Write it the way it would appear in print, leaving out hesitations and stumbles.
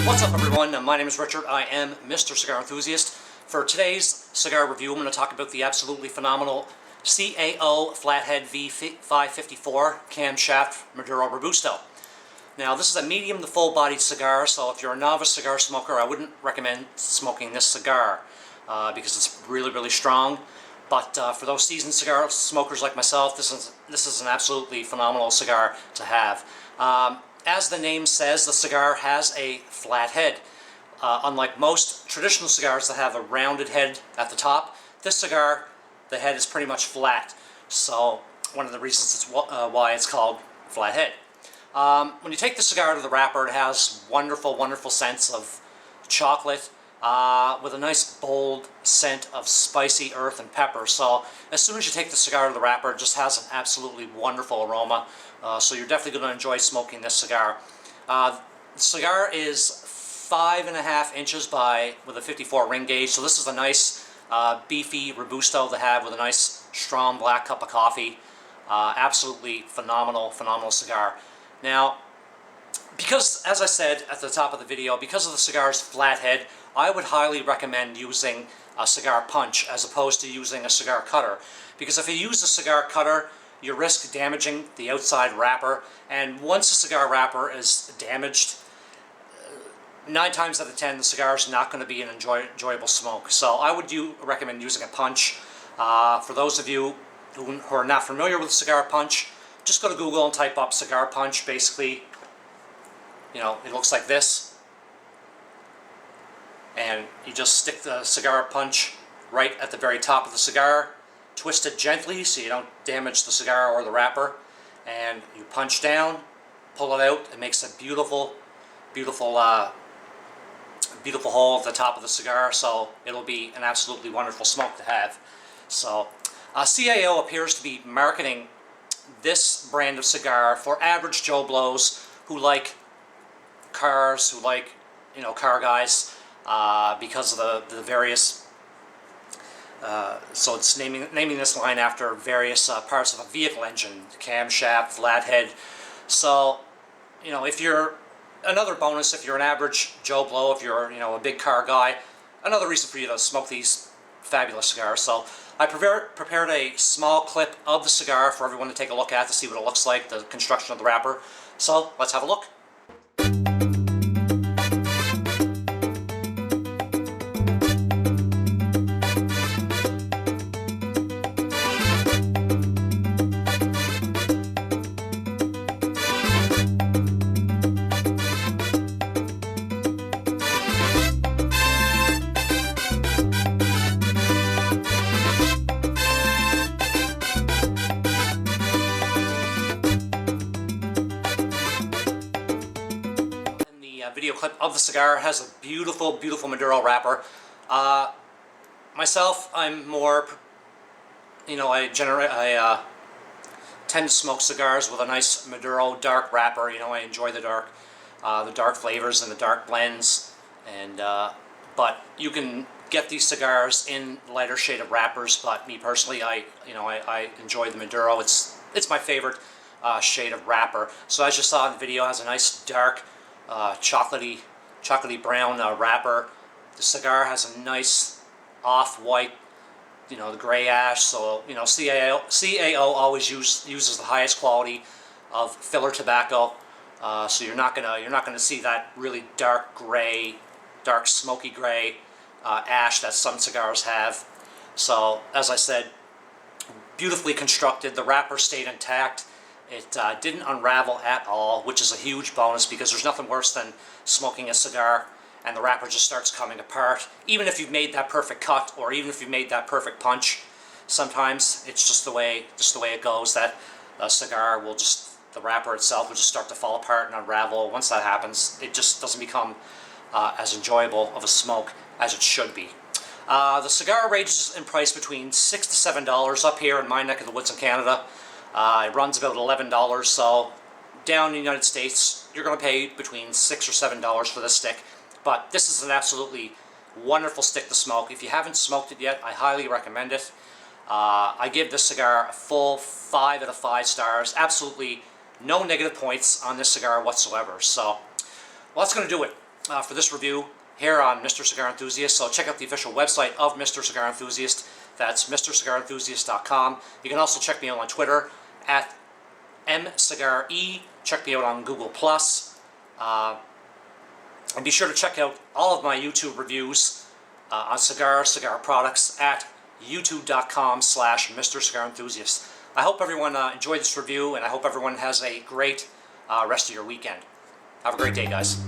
What's up everyone, my name is Richard, I am Mr. Cigar Enthusiast. For today's cigar review I'm going to talk about the absolutely phenomenal CAO Flathead V554 Camshaft Maduro Robusto. Now this is a medium to full bodied cigar, so if you're a novice cigar smoker I wouldn't recommend smoking this cigar because it's really strong. But for those seasoned cigar smokers like myself, this is an absolutely phenomenal cigar to have. As the name says, the cigar has a flat head. Unlike most traditional cigars that have a rounded head at the top, this cigar, the head is pretty much flat. So one of the reasons why it's called flathead. When you take the cigar out of the wrapper, it has wonderful scents of chocolate with a nice bold scent of spicy earth and pepper. So as soon as you take the cigar out of the wrapper, it just has an absolutely wonderful aroma. So you're definitely going to enjoy smoking this cigar. The cigar is 5.5 inches with a 54 ring gauge. So this is a nice beefy Robusto to have with a nice strong black cup of coffee. Absolutely phenomenal cigar. Now, because, as I said at the top of the video, because of the cigar's flat head, I would highly recommend using a cigar punch as opposed to using a cigar cutter. Because if you use a cigar cutter, you risk damaging the outside wrapper, and once a cigar wrapper is damaged, 9 times out of 10 the cigar is not going to be an enjoyable smoke. So I would recommend using a punch. For those of you who are not familiar with cigar punch, just go to Google and type up cigar punch. Basically, you know, it looks like this, and you just stick the cigar punch right at the very top of the cigar, twist it gently so you don't damage the cigar or the wrapper, and you punch down, pull it out. It makes a beautiful hole at the top of the cigar, so it'll be an absolutely wonderful smoke to have. So CAO appears to be marketing this brand of cigar for average Joe Blows who like cars, who like, you know, car guys, because of the various so it's naming this line after various parts of a vehicle engine, camshaft, flathead. So, you know, if you're another bonus, if you're an average Joe Blow, if you're, you know, a big car guy, another reason for you to smoke these fabulous cigars. So I prepared a small clip of the cigar for everyone to take a look at to see what it looks like, the construction of the wrapper. So let's have a look. Video clip of the cigar has a beautiful Maduro wrapper. Myself, I'm more, you know, I tend to smoke cigars with a nice Maduro dark wrapper. You know, I enjoy the dark flavors and the dark blends. And but you can get these cigars in lighter shaded wrappers. But me personally, I enjoy the Maduro. It's my favorite shade of wrapper. So as you saw in the video, it has a nice dark chocolatey brown wrapper. The cigar has a nice off-white, you know, the gray ash. So, you know, CAO always uses the highest quality of filler tobacco. So you're not gonna see that really dark gray, dark smoky gray ash that some cigars have. So as I said, beautifully constructed. The wrapper stayed intact. It didn't unravel at all, which is a huge bonus because there's nothing worse than smoking a cigar and the wrapper just starts coming apart. Even if you've made that perfect cut, or even if you've made that perfect punch, sometimes it's just the way it goes, that a cigar will the wrapper itself will just start to fall apart and unravel. Once that happens, it just doesn't become as enjoyable of a smoke as it should be. The cigar ranges in price between $6 to $7 up here in my neck of the woods in Canada. It runs about $11, so down in the United States, you're going to pay between $6 or $7 for this stick. But this is an absolutely wonderful stick to smoke. If you haven't smoked it yet, I highly recommend it. I give this cigar a full 5 out of 5 stars. Absolutely no negative points on this cigar whatsoever. So, well, that's going to do it for this review here on Mr. Cigar Enthusiast. So check out the official website of Mr. Cigar Enthusiast. That's MrCigarEnthusiast.com. You can also check me out on Twitter at MCigarE. Check me out on Google+. And be sure to check out all of my YouTube reviews on cigar products at youtube.com/MrCigarEnthusiast. I hope everyone enjoyed this review, and I hope everyone has a great rest of your weekend. Have a great day, guys.